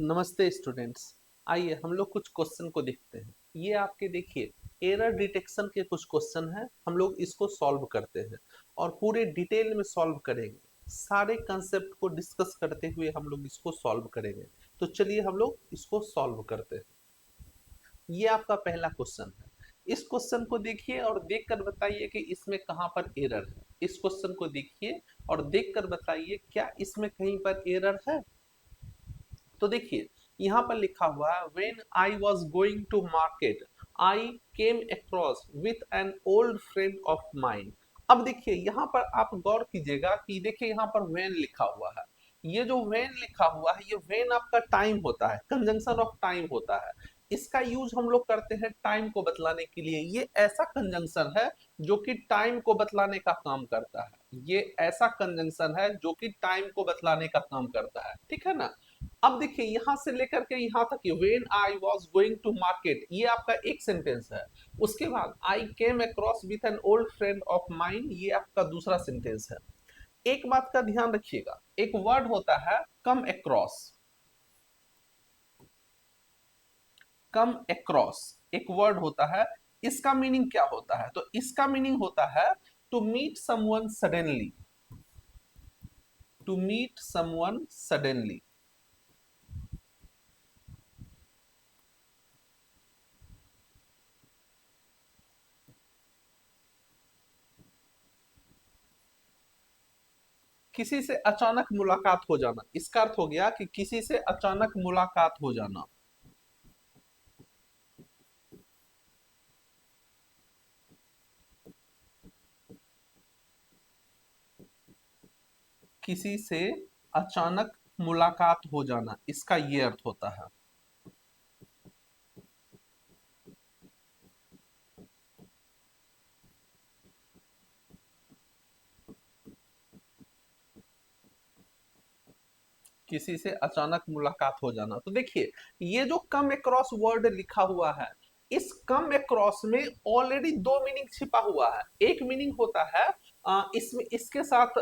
नमस्ते स्टूडेंट्स। आइए हम लोग कुछ क्वेश्चन को देखते हैं। ये आपके देखिए एरर डिटेक्शन के कुछ क्वेश्चन हैं। हम लोग इसको सॉल्व करते हैं और पूरे डिटेल में सॉल्व करेंगे। सारे कंसेप्ट को डिस्कस करते हुए हम लोग इसको सॉल्व करेंगे। तो चलिए हम लोग इसको सॉल्व करते हैं। ये आपका पहला क्वेश्चन है। इस क्वेश्चन को देखिए और देखकर बताइए कि इसमें कहाँ पर एरर है। इस क्वेश्चन को देखिए और देखकर बताइए क्या इसमें कहीं पर एरर है। तो देखिए यहाँ पर लिखा हुआ है when I was going to market I came across with an old friend of mine. अब देखिए यहाँ पर आप गौर कीजिएगा कि देखिए यहाँ पर व्हेन लिखा हुआ है। ये जो व्हेन लिखा हुआ है ये व्हेन आपका टाइम होता है, कंजंक्शन ऑफ टाइम होता है। इसका यूज हम लोग करते हैं टाइम को बतलाने के लिए। ये ऐसा कंजंक्शन है जो कि टाइम को बतलाने का काम करता है। ये ऐसा कंजंक्शन है जो कि टाइम को बतलाने का काम करता है, ठीक है ना। अब देखिए यहां से लेकर के यहां तक when I was going to market ये आपका एक सेंटेंस है। उसके बाद I came across with an old friend of mine ये आपका दूसरा सेंटेंस है। एक बात का ध्यान रखिएगा, एक वर्ड होता है कम अक्रॉस। कम अक्रॉस एक वर्ड होता है। इसका मीनिंग क्या होता है? तो इसका मीनिंग होता है to meet someone suddenly. To meet someone suddenly. किसी से अचानक मुलाकात हो जाना, इसका अर्थ हो गया कि किसी से अचानक मुलाकात हो जाना। किसी से अचानक मुलाकात हो जाना, इसका ये अर्थ होता है। किसी से अचानक मुलाकात हो जाना। तो देखिए ये जो कम अक्रॉस वर्ड लिखा हुआ है, इस कम अक्रॉस में ऑलरेडी दो मीनिंग छिपा हुआ है। एक मीनिंग होता है इसमें इसके साथ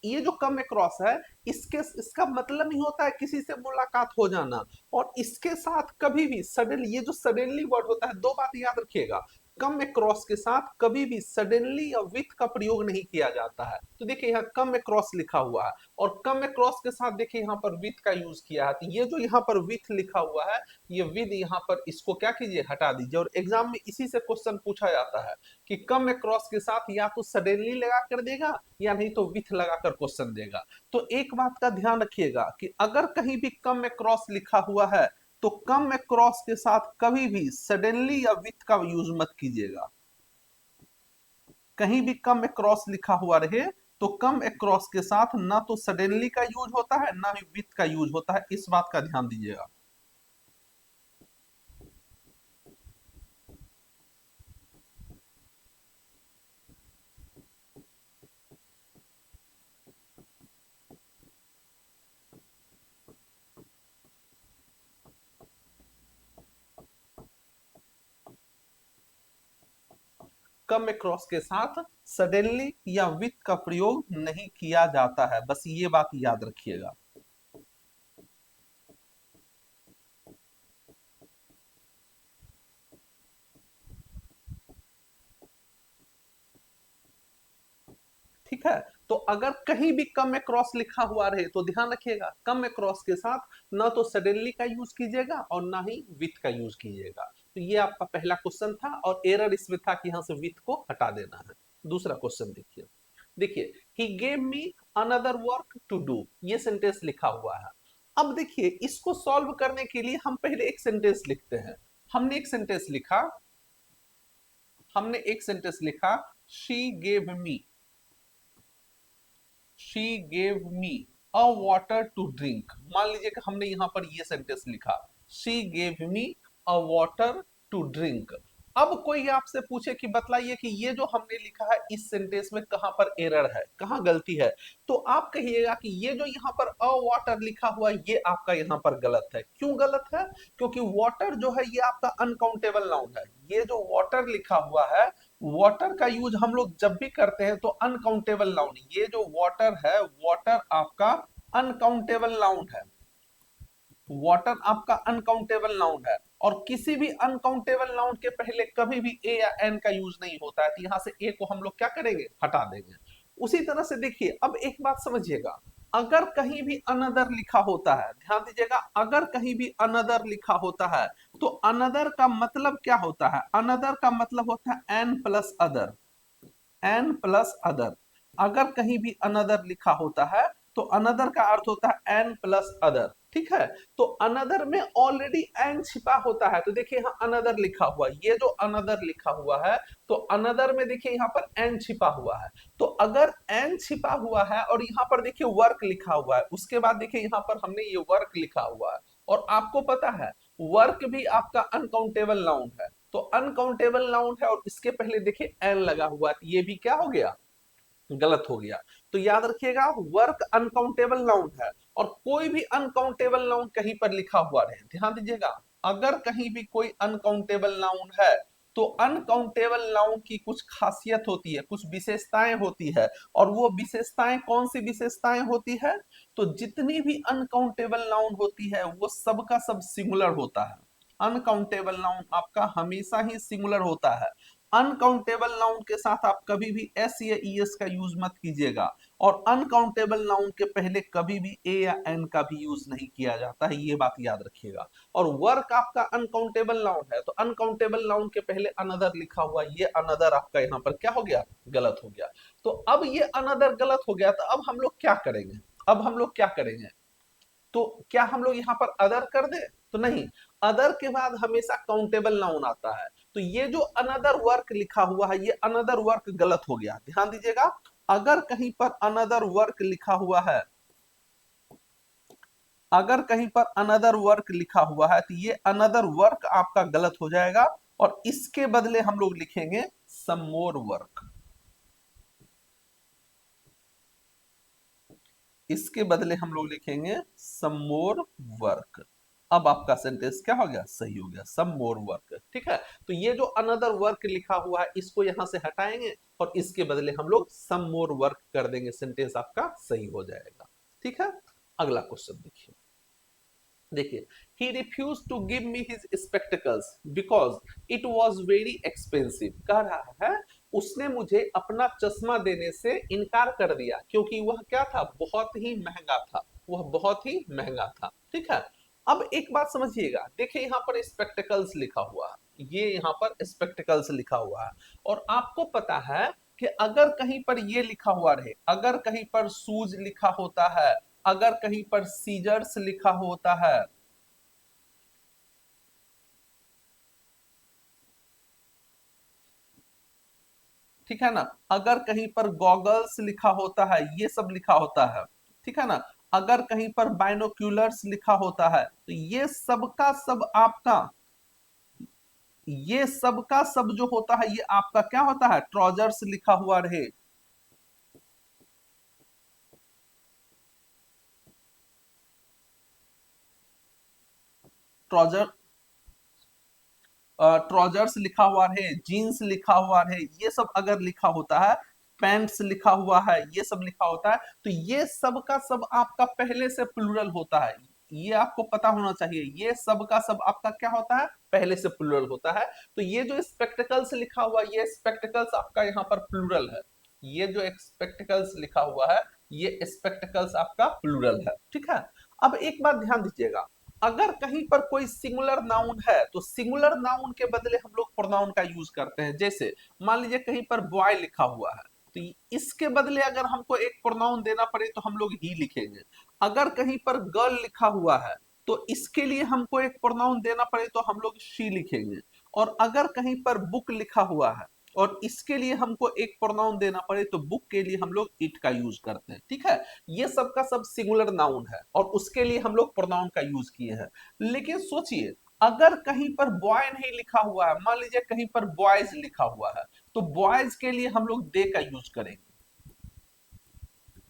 ये जो कम अक्रॉस है इसके इसका मतलब ही होता है किसी से मुलाकात हो जाना। और इसके साथ कभी भी सडनली, ये जो सडनली वर्ड होता है, दो बात याद रखिएगा। कम अक्रॉस के साथ कभी भी सडनली या विथ का प्रयोग नहीं किया जाता है। तो देखिए यहाँ कम अक्रॉस लिखा हुआ है और कम अक्रॉस के साथ देखिए यहाँ पर विथ का यूज किया है। तो ये जो यहाँ पर विथ लिखा हुआ है ये विद यहाँ पर इसको क्या कीजिए, हटा दीजिए। और एग्जाम में इसी से क्वेश्चन पूछा जाता है कि कम अक्रॉस के साथ या तो सडनली लगा कर देगा या नहीं तो विथ लगाकर क्वेश्चन देगा। तो एक बात का ध्यान रखिएगा कि अगर कहीं भी कम अक्रॉस लिखा हुआ है तो कम अक्रॉस के साथ कभी भी सडनली या विथ का यूज मत कीजिएगा। कहीं भी कम अक्रॉस लिखा हुआ रहे तो कम अक्रॉस के साथ ना तो सडनली का यूज होता है ना ही विथ का यूज होता है। इस बात का ध्यान दीजिएगा। कम अक्रॉस के साथ सडनली या विथ का प्रयोग नहीं किया जाता है, बस ये बात याद रखिएगा। ठीक है। तो अगर कहीं भी कम अक्रॉस लिखा हुआ रहे तो ध्यान रखिएगा कम अक्रॉस के साथ ना तो सडनली का यूज कीजिएगा और ना ही विथ का यूज कीजिएगा। तो ये आपका पहला क्वेश्चन था और एरर इसमें था कि यहां से विथ को हटा देना है। दूसरा क्वेश्चन देखिए। देखिए he gave me another work to do ये सेंटेंस लिखा हुआ है। अब देखिए इसको सॉल्व करने के लिए हम पहले एक सेंटेंस लिखते हैं। हमने एक सेंटेंस लिखा हमने एक सेंटेंस लिखा she gave me, she gave me a water to drink. मान लीजिए कि हमने यहां पर ये सेंटेंस लिखा she gave me a water to drink. अब कोई आपसे पूछे कि बतलाइए कि ये जो हमने लिखा है इस सेंटेंस में कहां पर एरर है, कहां गलती है। तो आप कहिएगा कि ये जो यहाँ पर अ वाटर लिखा हुआ है ये आपका यहाँ पर गलत है। क्यों गलत है? क्योंकि वाटर जो है ये आपका अनकाउंटेबल नाउन है। ये जो वाटर लिखा हुआ है, वाटर का यूज हम लोग जब भी करते हैं तो अनकाउंटेबल नाउन, ये जो वाटर है वाटर आपका अनकाउंटेबल नाउन है। वाटर आपका अनकाउंटेबल नाउन है, और किसी भी अनकाउंटेबल नाउन के पहले कभी भी ए या एन का यूज नहीं होता है, तो यहां से ए को हम लोग क्या करेंगे, हटा देंगे। उसी तरह से देखिए, अब एक बात समझिएगा, अगर कहीं भी अनदर लिखा होता है, ध्यान दीजिएगा, अगर कहीं भी अनदर लिखा होता है तो अनदर का मतलब क्या होता है, अनदर का मतलब होता है an plus other, an plus other. अगर कहीं भी अनदर लिखा होता है तो अनदर का अर्थ होता है एन प्लस अदर, ठीक है। तो अनदर में ऑलरेडी एन छिपा होता है, तो देखिए यहाँ अनदर लिखा हुआ है, ये जो अनदर लिखा हुआ है, तो अनदर में देखिए यहाँ पर एन छिपा हुआ है। तो अगर एन छिपा हुआ है और यहाँ पर देखिए वर्क लिखा हुआ है, उसके बाद देखिए यहाँ पर हमने ये वर्क लिखा हुआ है, और आपको पता है वर्क भी आपका अनकाउंटेबल नाउन है, तो अनकाउंटेबल नाउन है और इसके पहले देखिए एन लगा हुआ है, तो ये भी क्या हो गया, गलत हो गया। तो याद रखिएगा, वर्क अनकाउंटेबल नाउन है, और कोई भी अनकाउंटेबल नाउन कहीं पर लिखा हुआ रहे, ध्यान दीजिएगा, अगर कहीं भी कोई अनकाउंटेबल नाउन है तो अनकाउंटेबल नाउन की कुछ खासियत होती है, कुछ विशेषताएं होती है, और वो विशेषताएं कौन सी विशेषताएं होती है, तो जितनी भी अनकाउंटेबल नाउन होती है वो सबका सब सिंगुलर होता है। अनकाउंटेबल नाउन आपका हमेशा ही सिंगुलर होता है। अनकाउंटेबल नाउन के साथ आप कभी भी एस या ईएस का यूज मत कीजिएगा, और अनकाउंटेबल नाउन के पहले कभी भी ए या एन का भी यूज नहीं किया जाता है, ये बात याद रखिएगा। और वर्क आपका अनकाउंटेबल नाउन है, तो अनकाउंटेबल नाउन के पहले अनदर लिखा हुआ, ये अनदर आपका यहाँ पर क्या हो गया, गलत हो गया। तो अब ये अनदर गलत हो गया, तो अब हम लोग क्या करेंगे, अब हम लोग क्या करेंगे, तो क्या हम लोग यहाँ पर अदर कर दे, तो नहीं, अदर के बाद हमेशा काउंटेबल नाउन आता है, तो ये जो अनदर वर्क लिखा हुआ है, ये अनदर वर्क गलत हो गया। ध्यान दीजिएगा, अगर कहीं पर अनदर वर्क लिखा हुआ है, अगर कहीं पर अनदर वर्क लिखा हुआ है, तो ये अनदर वर्क आपका गलत हो जाएगा, और इसके बदले हम लोग लिखेंगे सम मोर वर्क, इसके बदले हम लोग लिखेंगे सम मोर वर्क। अब आपका सेंटेंस क्या हो गया, सही हो गया, सम मोर वर्क, ठीक है। तो ये जो अनदर वर्क लिखा हुआ है, इसको यहां से हटाएंगे और इसके बदले हम लोग सम मोर वर्क कर देंगे, सेंटेंस आपका सही हो जाएगा, ठीक है। अगला क्वेश्चन देखिए, देखिए, he refused to give me his spectacles because it was very expensive, कह रहा है उसने मुझे अपना चश्मा देने से इनकार कर दिया क्योंकि वह क्या था, बहुत ही महंगा था, वह बहुत ही महंगा था, ठीक है। अब एक बात समझिएगा, देखिए यहाँ पर स्पेक्टिकल्स लिखा हुआ है, ये यहाँ पर स्पेक्टिकल्स लिखा हुआ है, और आपको पता है कि अगर कहीं पर ये लिखा हुआ रहे, अगर कहीं पर शूज लिखा होता है, अगर कहीं पर सीजर्स लिखा होता है, ठीक है ना, अगर कहीं पर गॉगल्स लिखा होता है, ये सब लिखा होता है, ठीक है ना, अगर कहीं पर बाइनोक्यूलर्स लिखा होता है, तो ये सब का सब आपका, ये सब का सब जो होता है, ये आपका क्या होता है, ट्राउजर्स लिखा हुआ रहे, ट्राउजर, ट्राउजर्स लिखा हुआ है, जीन्स लिखा हुआ है, ये सब अगर लिखा होता है, पैंट्स लिखा हुआ है, ये सब लिखा होता है, तो ये सब का सब आपका पहले से प्लूरल होता है, ये आपको पता होना चाहिए, ये सब का सब आपका क्या होता है, पहले से प्लूरल होता है। तो ये जो स्पेक्टिकल्स लिखा हुआ, ये स्पेक्टिकल्स आपका यहाँ पर प्लूरल है, ये जो स्पेक्टिकल्स लिखा हुआ है, ये स्पेक्टिकल्स आपका प्लूरल है, ठीक है। अब एक बात ध्यान दीजिएगा, अगर कहीं पर कोई सिंगुलर नाउन है तो सिंगुलर नाउन के बदले हम लोग प्रोनाउन का यूज करते हैं, जैसे मान लीजिए कहीं पर बॉय लिखा हुआ है, तो इसके बदले अगर हमको एक प्रोनाउन देना पड़े तो हम लोग ही लिखेंगे। अगर कहीं पर गर्ल लिखा हुआ है तो इसके लिए हमको एक प्रोनाउन देना पड़े तो हम लोग शी लिखेंगे। और अगर कहीं पर बुक लिखा हुआ है और इसके लिए हमको एक प्रोनाउन देना पड़े तो बुक के लिए हम लोग इट का यूज करते हैं, ठीक है। ये सब का सब सिंगुलर नाउन है और उसके लिए हम लोग प्रोनाउन का यूज किए हैं। लेकिन सोचिए, अगर कहीं पर बॉय नहीं लिखा हुआ है, मान लीजिए कहीं पर बॉयज लिखा हुआ है, तो बॉयज के लिए हम लोग दे का यूज करेंगे,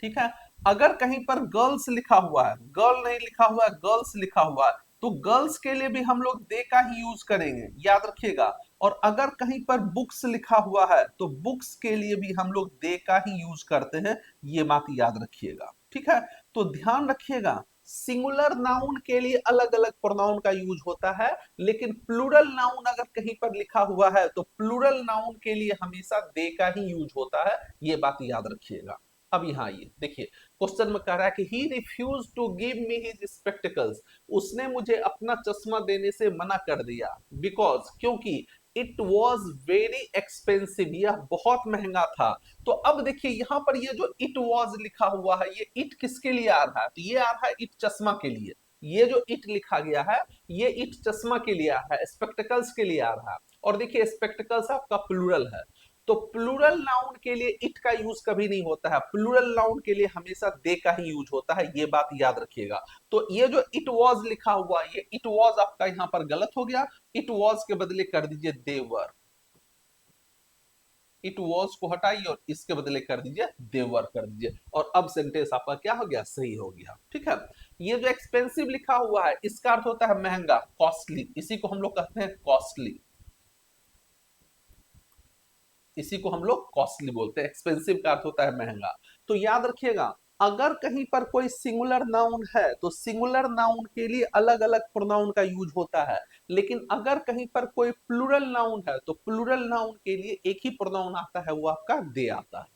ठीक है। अगर कहीं पर गर्ल्स लिखा हुआ है, गर्ल नहीं लिखा हुआ है, गर्ल्स लिखा हुआ है, तो गर्ल्स के लिए भी हम लोग दे का ही यूज करेंगे, याद रखिएगा। और अगर कहीं पर बुक्स लिखा हुआ है तो बुक्स के लिए भी हम लोग दे का ही यूज करते हैं, ये बात याद रखिएगा, ठीक है। तो ध्यान रखिएगा, सिंगुलर नाउन के लिए अलग अलग प्रोनाउन का यूज होता है, लेकिन प्लूरल नाउन अगर कहीं पर लिखा हुआ है तो प्लूरल नाउन के लिए हमेशा दे का ही यूज होता है, ये बात याद रखिएगा। अब यहाँ आइए देखिए, क्वेश्चन में कह रहा है कि he refuse to give me his spectacles, उसने मुझे अपना चश्मा देने से मना कर दिया, बिकॉज क्योंकि इट वॉज वेरी एक्सपेंसिव, यह बहुत महंगा था। तो अब देखिए यहाँ पर ये जो इट वॉज लिखा हुआ है, ये इट किसके लिए आ रहा है, तो ये आ रहा है इट चश्मा के लिए। ये जो इट लिखा गया है ये इट चश्मा के लिए आ रहा है, स्पेक्टिकल्स के लिए आ रहा है। और देखिए स्पेक्टिकल्स आपका प्लूरल है, तो प्लूरल नाउन के लिए इट का यूज कभी नहीं होता है, प्लूरल नाउन के लिए हमेशा दे का ही यूज होता है, ये बात याद रखिएगा। तो ये जो इट वॉज लिखा हुआ है, ये इट वॉज आपका यहाँ पर गलत हो गया, इट वॉज के बदले कर दीजिए दे वर। इट वॉज को हटाइए और इसके बदले कर दीजिए देवर कर दीजिए, और अब सेंटेंस आपका क्या हो गया, सही हो गया। ठीक है, ये जो एक्सपेंसिव लिखा हुआ है इसका अर्थ होता है महंगा, कॉस्टली, इसी को हम लोग कहते हैं कॉस्टली, इसी को हम लोग कॉस्टली बोलते हैं। एक्सपेंसिव का अर्थ होता है महंगा। तो याद रखिएगा, अगर कहीं पर कोई सिंगुलर नाउन है तो सिंगुलर नाउन के लिए अलग अलग प्रोनाउन का यूज होता है, लेकिन अगर कहीं पर कोई प्लूरल नाउन है तो प्लूरल नाउन के लिए एक ही प्रोनाउन आता है, वो आपका दे आता है।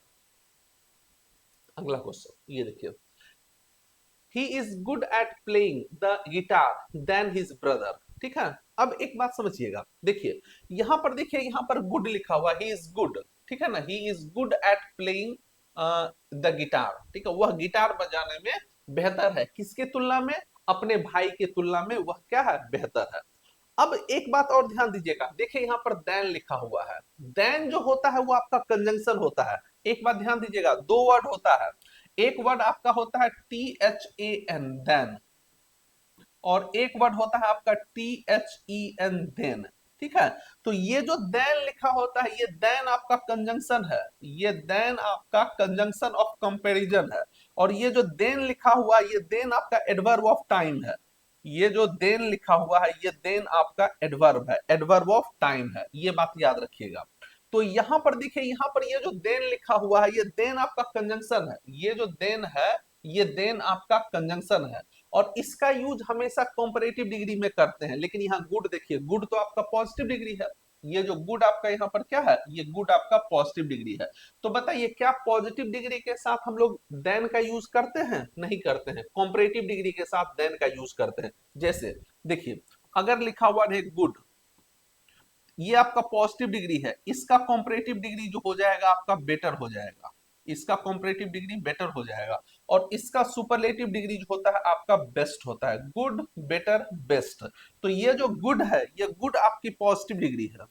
अगला क्वेश्चन ये देखिए, he is good at playing the guitar then his brother. ठीक है, अब एक बात समझिएगा, देखिए यहां पर देखिए, यहां पर गुड लिखा हुआ, ही इज गुड, ठीक है ना, ही is good at playing the guitar, ठीक है, वह गिटार बजाने में बेहतर है, किसके तुलना में, अपने भाई के तुलना में वह क्या है, बेहतर है। अब एक बात और ध्यान दीजिएगा, देखिए यहाँ पर देन लिखा हुआ है, देन जो होता है वो आपका कंजंक्शन होता है। एक बात ध्यान दीजिएगा, दो वर्ड होता है, एक वर्ड आपका होता है THAN देन, और एक वर्ड होता है आपका THEN देन। ठीक है, तो ये जो देन लिखा होता है, ये देन आपका कंजंक्शन है, ये देन आपका कंजंक्शन ऑफ कंपैरिजन है। और ये जो देन लिखा हुआ है, ये देन आपका एडवर्ब ऑफ टाइम है, ये जो देन लिखा हुआ है ये देन आपका एडवर्ब है, एडवर्ब ऑफ टाइम है, ये बात याद रखिएगा। तो यहां पर देखिए, यहां पर ये जो देन लिखा हुआ है, ये देन आपका कंजंक्शन है, ये जो देन है ये देन आपका कंजंक्शन है, और इसका यूज हमेशा कंपैरेटिव डिग्री में करते हैं। लेकिन यहाँ गुड देखिए, गुड तो आपका पॉजिटिव डिग्री है, ये जो गुड आपका यहाँ पर क्या है, ये गुड आपका पॉजिटिव डिग्री है। तो बताइए क्या पॉजिटिव डिग्री के साथ हम लोग देन का यूज करते हैं, नहीं करते हैं, कंपैरेटिव डिग्री के साथ देन का यूज करते हैं। जैसे देखिए, अगर लिखा हुआ है गुड, ये आपका पॉजिटिव डिग्री है, इसका कंपैरेटिव डिग्री जो हो जाएगा आपका बेटर हो जाएगा, इसका कंपैरेटिव डिग्री बेटर हो जाएगा, और इसका सुपरलेटिव डिग्री जो होता है आपका बेस्ट होता है, गुड बेटर बेस्ट। तो ये जो गुड है, ये गुड आपकी पॉजिटिव डिग्री है,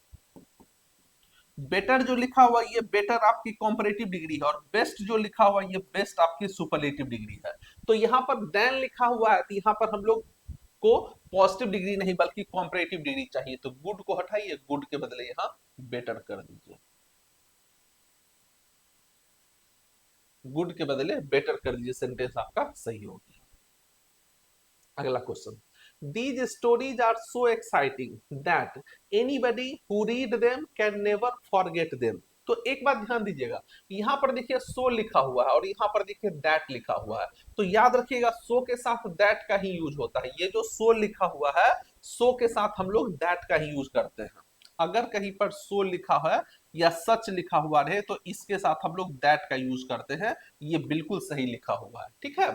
बेटर जो लिखा हुआ ये बेटर आपकी कंपैरेटिव डिग्री है, और बेस्ट जो लिखा हुआ ये बेस्ट आपकी सुपरलेटिव डिग्री है। तो यहाँ पर देन लिखा हुआ है, तो यहाँ पर हम लोग को पॉजिटिव डिग्री नहीं बल्कि कंपैरेटिव डिग्री चाहिए, तो गुड को हटाइए, गुड के बदले यहाँ बेटर कर दीजिए, गुड के बदले बेटर कर दीजिए, सेंटेंस आपका सही हो गया। अगला question, these stories are so exciting that anybody who read them can never forget them. तो एक बात ध्यान दीजिएगा, यहाँ पर देखिए सो लिखा हुआ है और यहाँ पर देखिए दैट लिखा हुआ है, तो याद रखिएगा सो के साथ दैट का ही यूज होता है। ये जो सो लिखा हुआ है, सो के साथ हम लोग दैट का ही यूज करते हैं। अगर कहीं पर सो लिखा है या सच लिखा हुआ रहे तो इसके साथ हम लोग दैट का यूज करते हैं, ये बिल्कुल सही लिखा हुआ है। ठीक है,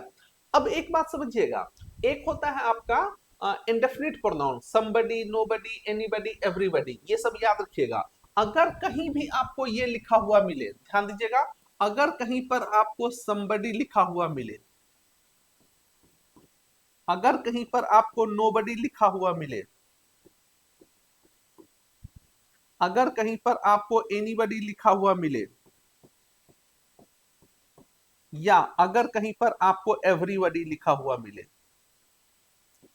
अब एक बात समझिएगा, एक होता है आपका indefinite pronoun, somebody, nobody, anybody, everybody, ये सब याद रखिएगा। अगर कहीं भी आपको ये लिखा हुआ मिले, ध्यान दीजिएगा, अगर कहीं पर आपको समबडी लिखा हुआ मिले, अगर कहीं पर आपको नोबडी लिखा हुआ मिले, अगर कहीं पर आपको एनीबडी लिखा हुआ मिले, या अगर कहीं पर आपको एवरीबडी लिखा हुआ मिले,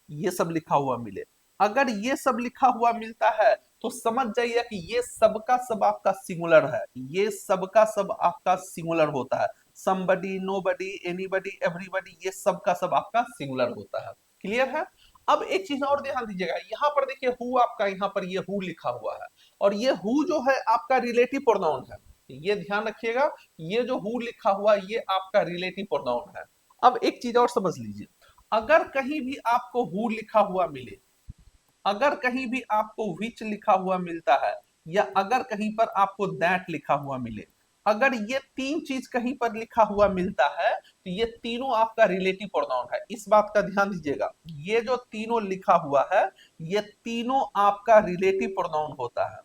ये सब लिखा हुआ मिले, अगर ये सब लिखा हुआ मिलता है तो समझ जाइए कि ये सबका सब आपका सिंगुलर है, ये सबका सब आपका सिंगुलर होता है, समबडी, नोबडी, एनीबडी, एवरीबडी, ये सबका सब आपका सिंगुलर होता है। क्लियर है। अब एक चीज और ध्यान दीजिएगा, यहाँ पर देखिए हु आपका, यहाँ पर ये हु लिखा हुआ है, और ये हु जो है आपका रिलेटिव प्रोनाउन है, ये ध्यान रखिएगा, ये जो हु लिखा हुआ ये आपका रिलेटिव प्रोनाउन है। अब एक चीज और समझ लीजिए, अगर कहीं भी आपको हु लिखा हुआ मिले, अगर कहीं भी आपको विच लिखा हुआ मिलता है, या अगर कहीं पर आपको दैट लिखा हुआ मिले, अगर ये तीन चीज कहीं पर लिखा हुआ मिलता है तो ये तीनों आपका रिलेटिव प्रोनाउन है। इस बात का ध्यान दीजिएगा, ये जो तीनों लिखा हुआ है ये तीनों आपका रिलेटिव प्रोनाउन होता है।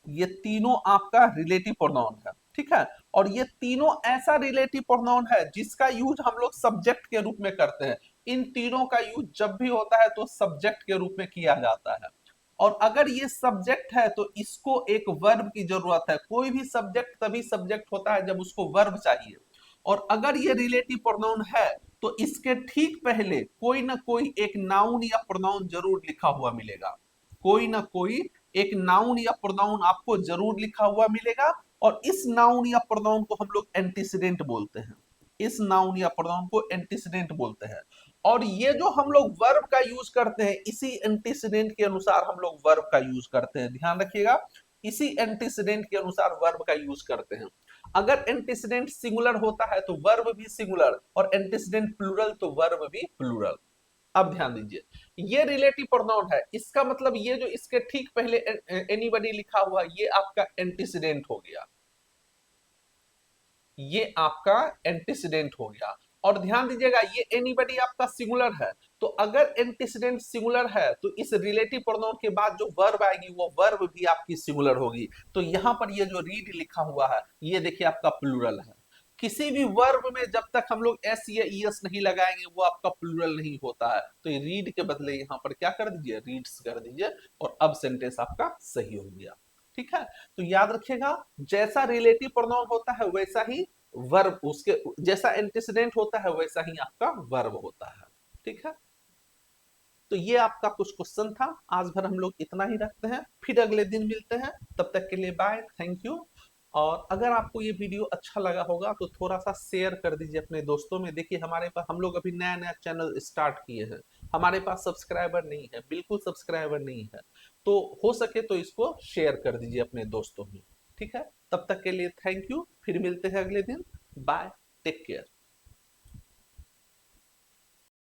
ये तीनों आपका रिलेटिव प्रोनाउन है, ठीक है। और ये तीनों ऐसा रिलेटिव प्रोनाउन है जिसका यूज हम लोग सब्जेक्ट के रूप में करते हैं। इन तीनों का यूज जब भी होता है तो सब्जेक्ट के रूप में किया जाता है। और अगर ये सब्जेक्ट है तो इसको एक वर्ब की जरूरत है। कोई भी सब्जेक्ट तभी सब्जेक्ट होता है जब उसको वर्ब चाहिए। और अगर ये रिलेटिव प्रोनाउन है तो इसके ठीक पहले कोई ना कोई एक नाउन या प्रोनाउन जरूर लिखा हुआ मिलेगा। कोई ना कोई एक नाउन या प्रोनाउन आपको जरूर लिखा हुआ मिलेगा। और इस नाउन या प्रोनाउन को हम लोग एंटीसीडेंट बोलते हैं। इस नाउन या प्रोनाउन को एंटीसीडेंट बोलते हैं। और ये जो हम लोग वर्ब का यूज करते हैं इसी एंटीसीडेंट के अनुसार हम लोग वर्ब का यूज करते हैं। ध्यान रखिएगा, इसी एंटीसीडेंट के अनुसार वर्ब का यूज करते हैं। अगर एंटीसीडेंट सिंगुलर होता है तो वर्ब भी सिंगुलर, और एंटीसीडेंट प्लूरल तो वर्ब भी प्लूरल। अब ध्यान दीजिए, ये रिलेटिव प्रोनाउन है, इसका मतलब ये जो इसके ठीक पहले एनीबॉडी लिखा हुआ ये आपका एंटीसीडेंट हो गया। ये आपका एंटीसीडेंट हो गया। और ध्यान दीजिएगा ये एनीबॉडी आपका सिंगुलर है। तो अगर एंटीसीडेंट सिंगुलर है तो इस रिलेटिव प्रोनाउन के बाद जो वर्ब आएगी वो वर्ब भी आपकी सिंगुलर होगी। तो यहां पर ये जो रीड लिखा हुआ है ये देखिए आपका प्लूरल है। किसी भी वर्ब में जब तक हम लोग एस या ईएस नहीं लगाएंगे वो आपका प्लूरल नहीं होता है। तो ये रीड के बदले यहां पर क्या कर दीजिए, रीड्स कर दीजिए, और अब सेंटेंस आपका सही हो गया। ठीक है, तो याद रखिएगा जैसा रिलेटिव प्रोनाउन होता है वैसा ही वर्ब, उसके जैसा एंटीसीडेंट होता है वैसा ही आपका वर्ब होता है। ठीक है, तो ये आपका कुछ क्वेश्चन था। आज भर हम लोग इतना ही रखते हैं, फिर अगले दिन मिलते हैं। तब तक के लिए बाय, थैंक यू। और अगर आपको ये वीडियो अच्छा लगा होगा तो थोड़ा सा शेयर कर दीजिए अपने दोस्तों में। देखिए हमारे पास, हम लोग अभी नया नया चैनल स्टार्ट किए हैं, हमारे पास सब्सक्राइबर नहीं है, बिल्कुल सब्सक्राइबर नहीं है। तो हो सके तो इसको शेयर कर दीजिए अपने दोस्तों में। ठीक है, तब तक के लिए थैंक यू, फिर मिलते हैं अगले दिन। Bye, take care.